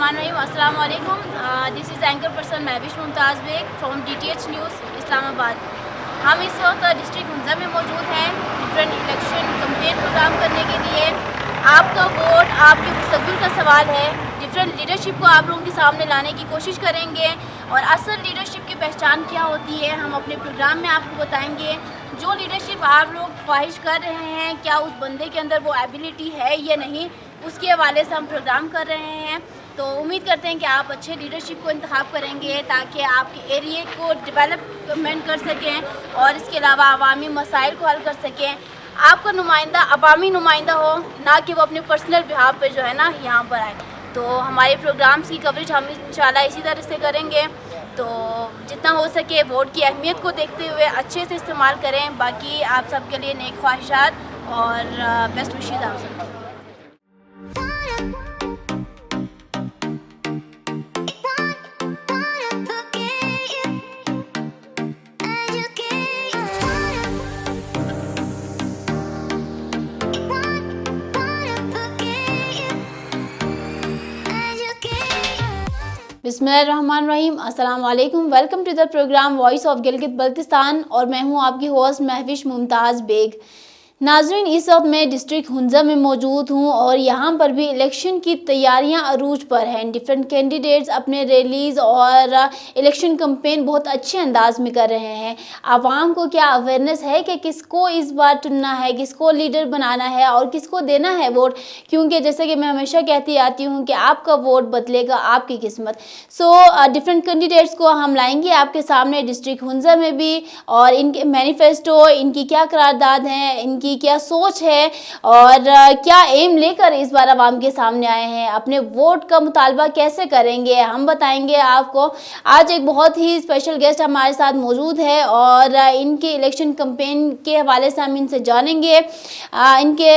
Bismillahirrahmanirrahim. Assalamu alaikum. This is anchor person Mahwish Mumtaz Baig from DTH news Islamabad. हम इस वक्त district Hunza में मौजूद हैं डिफरेंट इलेक्शन कैंपेन प्रोग्राम करने के लिए. आपका वोट आपके मुस्तकबिल का सवाल है. डिफरेंट लीडरशिप को आप लोगों के सामने लाने की कोशिश करेंगे और असल लीडरशिप की पहचान क्या होती है हम अपने प्रोग्राम में आपको बताएंगे. जो लीडरशिप आप लोग ख्वाहिश कर रहे हैं क्या उस बंदे के अंदर वो एबिलिटी है या नहीं, उसके हवाले से हम प्रोग्राम कर रहे हैं. तो उम्मीद करते हैं कि आप अच्छे लीडरशिप को इंतखाब करेंगे ताकि आपके एरिया को डेवलपमेंट कर सकें और इसके अलावा अवामी मसाइल को हल कर सकें. आपका नुमाइंदा अवामी नुमाइंदा हो, ना कि वो अपने पर्सनल बिहाफ पे जो है ना यहाँ पर आए. तो हमारे प्रोग्राम्स की कवरेज हम इंशाल्लाह इसी तरह से करेंगे. तो जितना हो सके वोट की अहमियत को देखते हुए अच्छे से इस्तेमाल करें. बाकी आप सबके लिए नेक ख्वाहिशात और बेस्ट विशेज़ आप सबको. बिस्मिल्लाहिर्रहमानिर्रहीम. अस्सलाम वालेकुम. Welcome to the program voice of Gilgit Baltistan और मैं हूं आपकी होस्ट महविश मुमताज़ बेग. नाज़रीन, इस वक्त मैं डिस्ट्रिक्ट हुंजा में मौजूद हूं और यहाँ पर भी इलेक्शन की तैयारियां अरूज पर हैं. डिफरेंट कैंडिडेट्स अपने रैलीज़ और इलेक्शन कैंपेन बहुत अच्छे अंदाज में कर रहे हैं. आवाम को क्या अवेयरनेस है कि किसको इस बार चुनना है, किसको लीडर बनाना है और किसको देना है वोट, क्योंकि जैसे कि मैं हमेशा कहती आती हूँ कि आपका वोट बदलेगा आपकी किस्मत. डिफरेंट कैंडिडेट्स को हम लाएंगे आपके सामने डिस्ट्रिक्ट हुंजा में भी और इनके मैनिफेस्टो, इनकी क्या करारदाद हैं, इनकी क्या सोच है और क्या एम लेकर इस बार आवाम के सामने आए हैं, अपने वोट का मुतालबा कैसे करेंगे, हम बताएंगे आपको. आज एक बहुत ही स्पेशल गेस्ट हमारे साथ मौजूद है और इनके इलेक्शन कैंपेन के हवाले से हम इनसे जानेंगे. इनके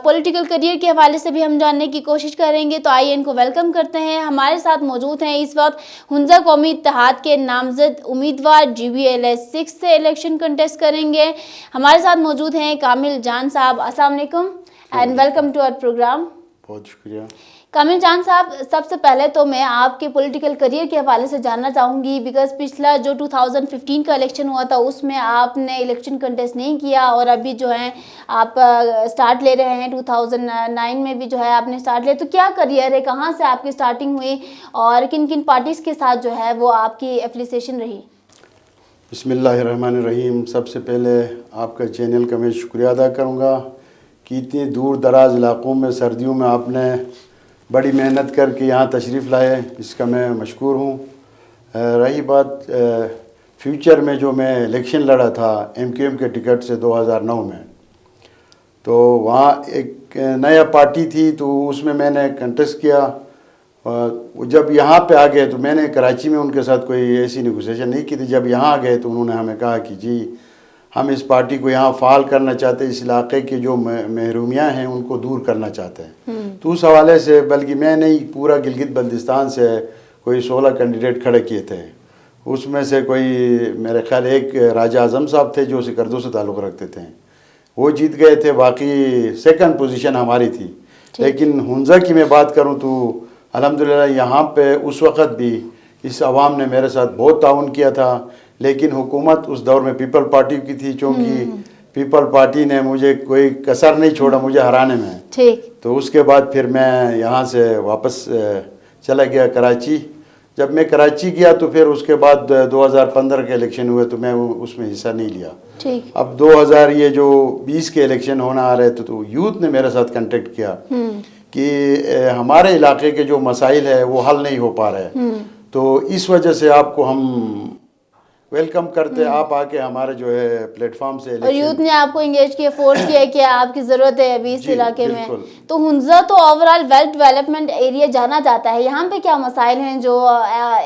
पॉलिटिकल करियर के हवाले से भी हम जानने की कोशिश करेंगे. तो आइए इनको वेलकम करते हैं. हमारे साथ मौजूद हैं इस वक्त हुंजा कौमी इत्तेहाद के नामजद उम्मीदवार GBLS 6 से इलेक्शन कंटेस्ट करेंगे. हमारे साथ मौजूद हैं कामिल जान साहब. अस्सलाम वालेकुम and welcome to our program. बहुत शुक्रिया. कामिल जान साहब, सबसे पहले तो मैं आपके पॉलिटिकल करियर के हवाले से जानना चाहूँगी बिकॉज पिछला जो 2015 का इलेक्शन हुआ था उसमें आपने इलेक्शन कंटेस्ट नहीं किया और अभी जो है आप स्टार्ट ले रहे हैं. 2009 में भी जो है आपने स्टार्ट लिया. तो क्या करियर है, कहाँ से आपकी स्टार्टिंग हुई और किन किन पार्टीज़ के साथ जो है वो आपकी एफिलिएशन रही? बिस्मिल्लाहिर्रहमानिर्रहीम. सबसे पहले आपका चैनल का मैं शुक्रिया अदा करूँगा कि इतने दूर दराज इलाक़ों में सर्दियों में आपने बड़ी मेहनत करके यहाँ तशरीफ़ लाए, इसका मैं मशकूर हूँ. रही बात फ्यूचर में जो मैं इलेक्शन लड़ा था MQM के टिकट से 2009 में, तो वहाँ एक नया पार्टी थी तो उसमें मैंने कंटेस्ट किया. जब यहाँ पे आ गए तो मैंने कराची में उनके साथ कोई ऐसी नेगोशिएशन नहीं की थी. जब यहाँ आ गए तो उन्होंने हमें कहा कि जी हम इस पार्टी को यहाँ फ़ाल करना चाहते हैं, इस इलाके की जो महरूमियाँ हैं उनको दूर करना चाहते हैं. तो उस हवाले से बल्कि मैं नहीं पूरा गिलगित बल्तिस्तान से कोई 16 कैंडिडेट खड़े किए थे. उसमें से कोई मेरे ख्याल एक राजा आज़म साहब थे जो सिकरदो से ताल्लुक़ रखते थे, वो जीत गए थे. बाकी सेकंड पोजीशन हमारी थी. लेकिन हुंजा की मैं बात करूँ तो अल्हम्दुलिल्लाह यहाँ पे उस वक़्त भी इस आवाम ने मेरे साथ बहुत ताउन किया था. लेकिन हुकूमत उस दौर में पीपल पार्टी की थी, चूँकि पीपल पार्टी ने मुझे कोई कसर नहीं छोड़ा मुझे हराने में. ठीक. तो उसके बाद फिर मैं यहाँ से वापस चला गया कराची. जब मैं कराची गया तो फिर उसके बाद 2015 के इलेक्शन हुए तो मैं उसमें हिस्सा नहीं लिया. ठीक. अब 2020 के इलेक्शन होना आ रहे थे तो यूथ ने मेरे साथ कांटेक्ट किया कि हमारे इलाके के जो मसाइल है वो हल नहीं हो पा रहे, तो इस वजह से आपको हम वेलकम करते आप आके हमारे जो है प्लेटफॉर्म से. और यूथ ने आपको इंगेज किया, फोर्स किया कि आपकी ज़रूरत है अभी इस इलाके में. तो हुंजा तो ओवरऑल वेल डेवलपमेंट एरिया जाना जाता है. यहाँ पे क्या मसाइल हैं जो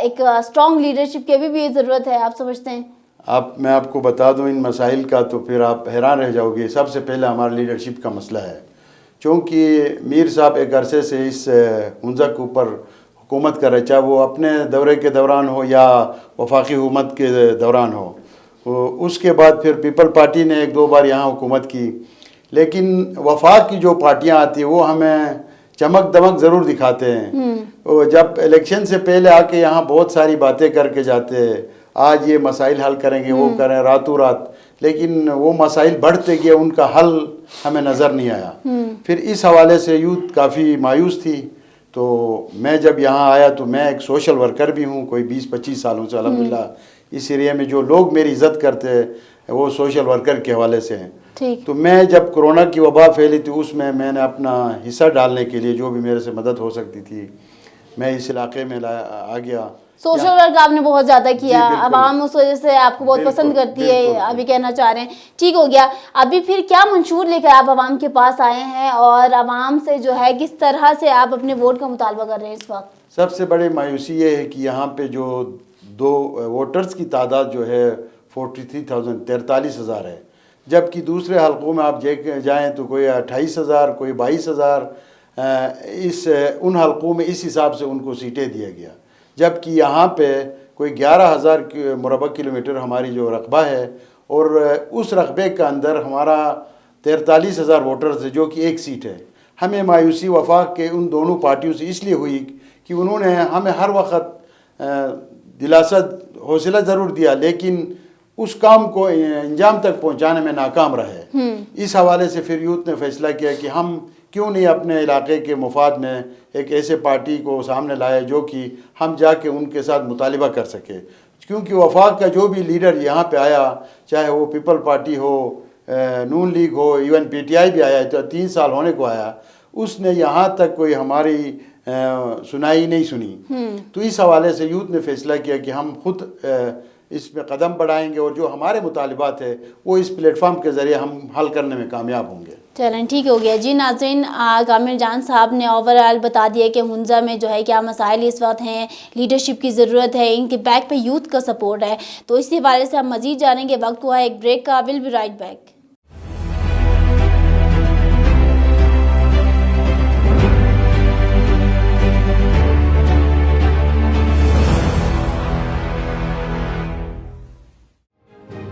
एक स्ट्रॉन्ग लीडरशिप की भी ज़रूरत है, आप समझते हैं? मैं आपको बता दूँ इन मसाइल का तो फिर आप हैरान रह जाओगे. सबसे पहले हमारा लीडरशिप का मसला है, चूँकि मीर साहब एक अरसे से इस हुंजा के ऊपर हुकूमत कर रहे, चाहे वो अपने दौरे के दौरान हो या वफाकी हुकूमत के दौरान हो. उसके बाद फिर पीपल पार्टी ने 1-2 बार यहाँ हुकूमत की, लेकिन वफाक की जो पार्टियाँ आती हैं वो हमें चमक दमक ज़रूर दिखाते हैं। और जब इलेक्शन से पहले आके यहाँ बहुत सारी बातें करके जाते हैं, आज ये मसाइल हल करेंगे, वो करें रातों रात, लेकिन वो मसाइल बढ़ते गए, उनका हल हमें नज़र नहीं आया। फिर इस हवाले से यूथ काफ़ी मायूस थी। तो मैं जब यहाँ आया तो मैं एक सोशल वर्कर भी हूँ, कोई 20-25 सालों से अल्हम्दुलिल्लाह इस एरिया में जो लोग मेरी इज़्ज़त करते हैं वो सोशल वर्कर के हवाले से हैं। तो मैं जब कोरोना की वबा फैली थी उसमें मैंने अपना हिस्सा डालने के लिए जो भी मेरे से मदद हो सकती थी मैं इस इलाके में आ गया। सोशल वर्क आपने बहुत ज़्यादा किया, आवाम उस वजह से आपको बहुत पसंद करती है, अभी कहना चाह रहे हैं। ठीक हो गया, अभी फिर क्या मंशूर लेकर आप आवाम के पास आए हैं और आवाम से जो है किस तरह से आप अपने वोट का मुतालबा कर रहे हैं इस वक्त? सबसे बड़ी मायूसी ये है कि यहाँ पे जो दो वोटर्स की तादाद जो है 43,000 है, जबकि दूसरे हलकों में आप जाएँ तो कोई 28,000, कोई 22,000, उन हलकों में इस हिसाब से उनको सीटें दिया गया, जबकि यहाँ पे कोई 11,000 मुरबा किलोमीटर हमारी जो रकबा है और उस रकबे के अंदर हमारा 43,000 वोटर्स है जो कि एक सीट है। हमें मायूसी वफाक के उन दोनों पार्टियों से इसलिए हुई कि उन्होंने हमें हर वक्त दिलासा हौसला ज़रूर दिया लेकिन उस काम को अंजाम तक पहुँचाने में नाकाम रहे। इस हवाले से फिर यूथ ने फैसला किया कि हम क्यों नहीं अपने इलाके के मुफाद में एक ऐसे पार्टी को सामने लाए जो कि हम जाके उनके साथ मुतालिबा कर सके, क्योंकि वफाक का जो भी लीडर यहाँ पे आया, चाहे वो पीपल पार्टी हो, नून लीग हो, इवन पीटीआई भी आया, तो 3 साल होने को आया, उसने यहाँ तक कोई हमारी सुनाई नहीं सुनी। तो इस हवाले से यूथ ने फैसला किया कि हम खुद इसमें कदम बढ़ाएंगे और जो हमारे मुतालिबात है वो इस प्लेटफॉर्म के ज़रिए हम हल करने में कामयाब होंगे। चलें, ठीक हो गया जी। नाज़रीन, कामिल जान साहब ने ओवरऑल बता दिया कि हुंज़ा में जो है क्या मसाइल इस वक्त हैं, लीडरशिप की ज़रूरत है, इनके बैक पे यूथ का सपोर्ट है। तो इसी हवाले से हम मज़ीद जानेंगे। वक्त हुआ है एक ब्रेक का, विल बी राइट बैक।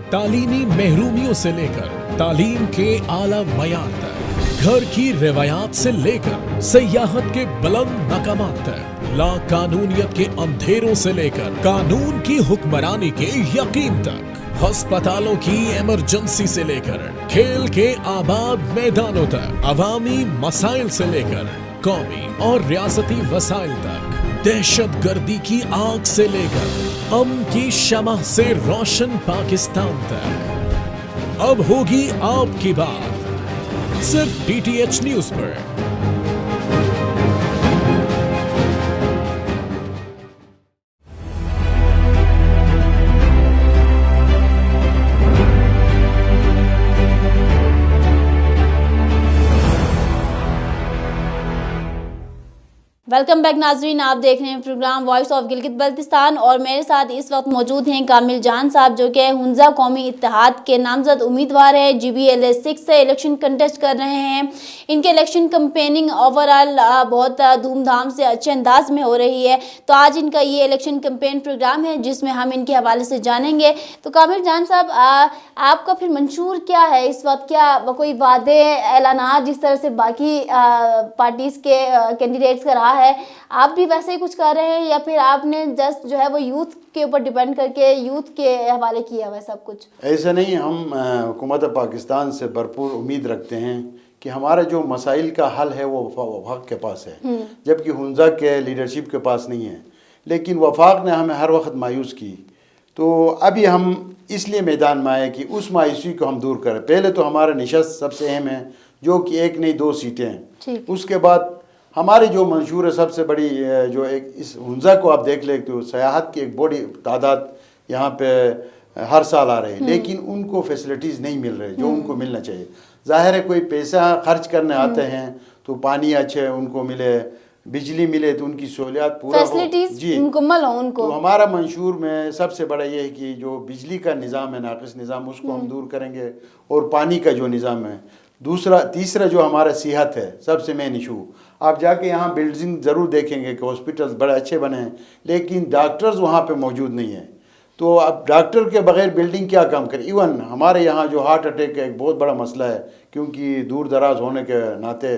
तालीमी महरूमियों से लेकर तालीम के आला मयार तक, घर की रिवायात से लेकर सयाहत के बुलंद मकामात तक, ला कानूनियत के अंधेरों से लेकर कानून की हुक्मरानी के यकीन तक, अस्पतालों की इमरजेंसी से लेकर खेल के आबाद मैदानों तक, अवामी मसाइल से लेकर कौमी और रियासती वसाइल तक, दहशत गर्दी की आग से लेकर अमन की शमह से रोशन पाकिस्तान तक, अब होगी आपकी बात सिर्फ डीटीएच न्यूज पर। वेलकम बैक नाजरीन, आप देख रहे हैं program voice of Gilgit Baltistan और मेरे साथ इस वक्त मौजूद हैं कामिल जान साहब जो कि हुंज़ा कौमी इत्तेहाद के नामजद उम्मीदवार है, GBLA 6 से इलेक्शन कंटेस्ट कर रहे हैं। इनके इलेक्शन कैंपेनिंग ओवरऑल बहुत धूमधाम से अच्छे अंदाज में हो रही है। तो आज इनका ये इलेक्शन कैंपेन प्रोग्राम है जिसमें हम इनके हवाले से जानेंगे। तो कामिल जान साहब, आपका फिर मंशूर क्या है इस वक्त? क्या कोई वादे ऐलानात जिस तरह से बाकी पार्टीज़ के कैंडिडेट्स का रहा है, आप भी वैसे ही कुछ कर रहे हैं या फिर आपने जस्ट जो है वो यूथ के ऊपर डिपेंड करके यूथ के हवाले किया हुआ सब कुछ? ऐसा नहीं, हम हुकूमत पाकिस्तान से भरपूर उम्मीद रखते हैं कि हमारा जो मसाइल का हल है वो वफाक के पास है, जबकि हुंज़ा के लीडरशिप के पास नहीं है। लेकिन वफाक ने हमें हर वक्त मायूस की, तो अभी हम इसलिए मैदान में आए कि उस मायूसी को हम दूर करें। पहले तो हमारा निशस्त सबसे अहम है जो कि 1 नहीं 2 सीटें हैं। उसके बाद हमारी जो मंशूर है सबसे बड़ी जो एक इस हुंज़ा को आप देख ले तो सयाहत की एक बड़ी तादाद यहाँ पे हर साल आ रही है, लेकिन उनको फैसिलिटीज़ नहीं मिल रही जो उनको मिलना चाहिए। ज़ाहिर है कोई पैसा खर्च करने आते हैं तो पानी अच्छे उनको मिले, बिजली मिले तो उनकी सहूलियात पूरा फैसिलिटीज़ जी मुकम्मल हो उनको। तो हमारा मंशूर में सबसे बड़ा ये है कि जो बिजली का निज़ाम है, नाक़िस निज़ाम, उसको हम दूर करेंगे और पानी का जो निज़ाम है। तीसरा जो हमारा सेहत है सबसे मेन इशू। आप जाके यहाँ बिल्डिंग ज़रूर देखेंगे कि हॉस्पिटल्स बड़े अच्छे बने हैं लेकिन डॉक्टर्स वहाँ पे मौजूद नहीं है। तो अब डॉक्टर के बगैर बिल्डिंग क्या काम करे। इवन हमारे यहाँ जो हार्ट अटैक का एक बहुत बड़ा मसला है, क्योंकि दूर दराज होने के नाते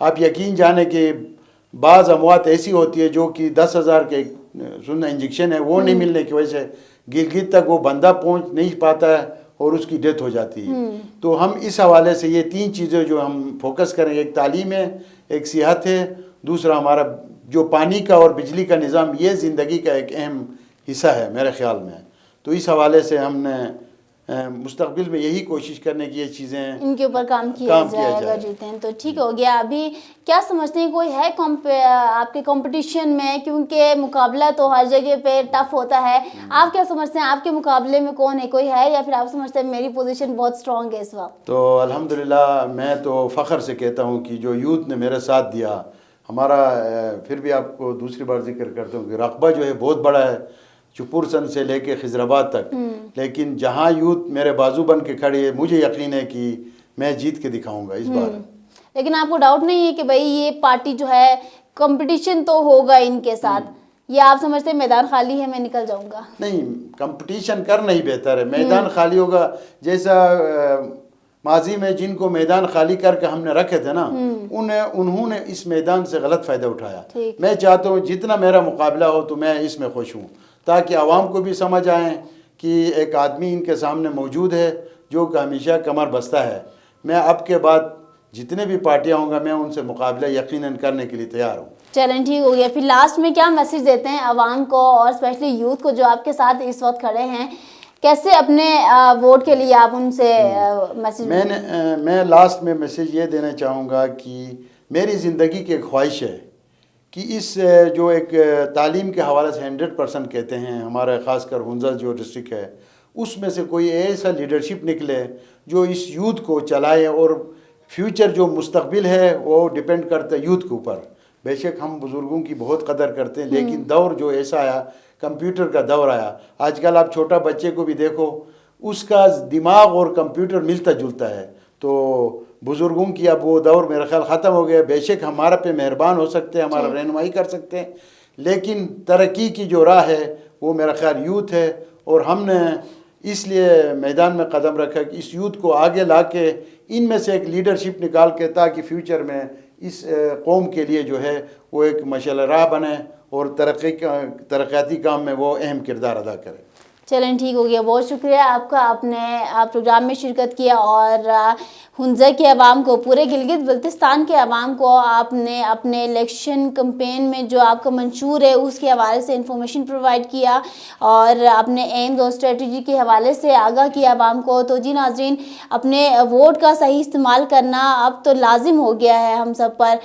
آپ یقین جانے کہ بعض اموات ایسی ہوتی ہے جو کہ 10,000 کے سننا انجیکشن ہے وہ نہیں ملنے کی وجہ سے گلگت تک وہ بندہ پہنچ نہیں پاتا ہے اور اس کی ڈیتھ ہو جاتی ہے. تو ہم اس حوالے سے یہ 3 چیزیں جو ہم فوکس کریں گے، ایک تعلیم ہے، ایک صحت ہے، دوسرا ہمارا جو پانی کا اور بجلی کا نظام، یہ زندگی کا ایک اہم حصہ ہے میرے خیال میں. تو اس حوالے سے ہم نے مستقبل میں یہی کوشش کرنے کی یہ چیزیں ان کے اوپر کام کیا جائے گا. جیتے ہیں تو ٹھیک ہو گیا. ابھی کیا سمجھتے ہیں کوئی ہے آپ کے کمپٹیشن میں، کیونکہ مقابلہ تو ہر جگہ پہ ٹف ہوتا ہے، آپ کیا سمجھتے ہیں آپ کے مقابلے میں کون ہے، کوئی ہے، یا پھر آپ سمجھتے ہیں میری پوزیشن بہت اسٹرانگ ہے اس وقت؟ تو الحمدللہ میں تو فخر سے کہتا ہوں کہ جو یوتھ نے میرے ساتھ دیا ہمارا، پھر بھی آپ کو دوسری بار ذکر کرتا ہوں کہ رقبہ جو ہے بہت بڑا ہے، چپورسن سے لے کے خضرآباد تک، لیکن جہاں یوتھ میرے بازو بن کے کھڑی ہے مجھے یقین ہے کہ میں جیت کے دکھاؤں گا اس بار. لیکن آپ کو ڈاؤٹ نہیں ہے کہ بھائی یہ پارٹی جو ہے کمپٹیشن تو ہوگا ان کے ساتھ، یا آپ سمجھتے ہیں میدان خالی ہے میں نکل جاؤں گا؟ نہیں، کمپٹیشن کرنا ہی بہتر ہے. میدان خالی ہوگا، جیسا ماضی میں جن کو میدان خالی کر کے ہم نے رکھے تھے نا، انہوں نے اس میدان سے غلط فائدہ اٹھایا. میں چاہتا ہوں جتنا میرا مقابلہ ہو تو میں اس میں خوش ہوں، تاکہ عوام کو بھی سمجھ آئیں کہ ایک آدمی ان کے سامنے موجود ہے جو کہ ہمیشہ کمر بستہ ہے. میں اب کے بعد جتنے بھی پارٹیاں ہوں گا میں ان سے مقابلہ یقیناً کرنے کے لیے تیار ہوں. چلیں ٹھیک ہو گیا. پھر لاسٹ میں کیا میسیج دیتے ہیں عوام کو، اور اسپیشلی یوتھ کو جو آپ کے ساتھ اس وقت کھڑے ہیں، کیسے اپنے ووٹ کے لیے آپ ان سے میسیج؟ میں لاسٹ میں میسیج یہ دینا چاہوں گا کہ میری زندگی کی ایک خواہش ہے کہ اس جو ایک تعلیم کے حوالے سے 100% کہتے ہیں ہمارا خاص کر ہنزا جو ڈسٹرکٹ ہے، اس میں سے کوئی ایسا لیڈرشپ نکلے جو اس یوتھ کو چلائے، اور فیوچر جو مستقبل ہے وہ ڈیپینڈ کرتا ہے یوتھ کے اوپر. بے شک ہم بزرگوں کی بہت قدر کرتے ہیں، لیکن دور جو ایسا آیا، کمپیوٹر کا دور آیا. آج کل آپ چھوٹا بچے کو بھی دیکھو، اس کا دماغ اور کمپیوٹر ملتا جلتا ہے. تو بزرگوں کی اب وہ دور میرا خیال ختم ہو گیا. بے شک ہمارا پہ مہربان ہو سکتے ہیں، ہمارا رہنمائی کر سکتے ہیں، لیکن ترقی کی جو راہ ہے وہ میرا خیال یوتھ ہے. اور ہم نے اس لیے میدان میں قدم رکھا کہ اس یوتھ کو آگے لا کے ان میں سے ایک لیڈرشپ نکال کے، تاکہ فیوچر میں اس قوم کے لیے جو ہے وہ ایک مشعل راہ بنے اور ترقیاتی کام میں وہ اہم کردار ادا کرے. چلیں ٹھیک ہو گیا. بہت شکریہ آپ کا، آپ نے پروگرام میں شرکت کیا، اور ہنزا کے عوام کو، پورے گلگت بلتستان کے عوام کو آپ نے اپنے الیکشن کمپین میں جو آپ کا منشور ہے اس کے حوالے سے انفارمیشن پرووائڈ کیا، اور اپنے ایمز اور اسٹریٹجی کے حوالے سے آگاہ کیا عوام کو. تو جی ناظرین، اپنے ووٹ کا صحیح استعمال کرنا اب تو لازم ہو گیا ہے ہم سب پر.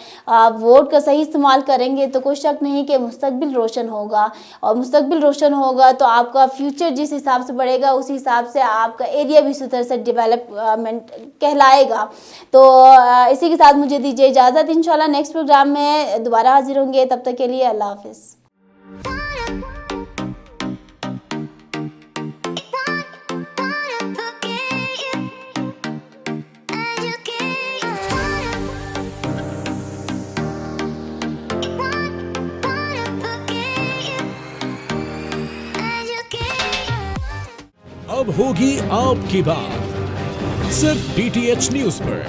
ووٹ کا صحیح استعمال کریں گے تو کوئی شک نہیں کہ مستقبل روشن ہوگا، اور مستقبل روشن ہوگا تو آپ کا فیوچر جس حساب سے بڑھے گا اسی حساب سے آپ کا ایریا بھی اسی طرح سے ڈیولپمنٹ کہلائے گا. تو اسی کے ساتھ مجھے دیجیے اجازت. انشاءاللہ نیکسٹ پروگرام میں دوبارہ حاضر ہوں گے. تب تک کے لیے اللہ حافظ. اب ہوگی آپ کی بات صرف DTH نیوز پر.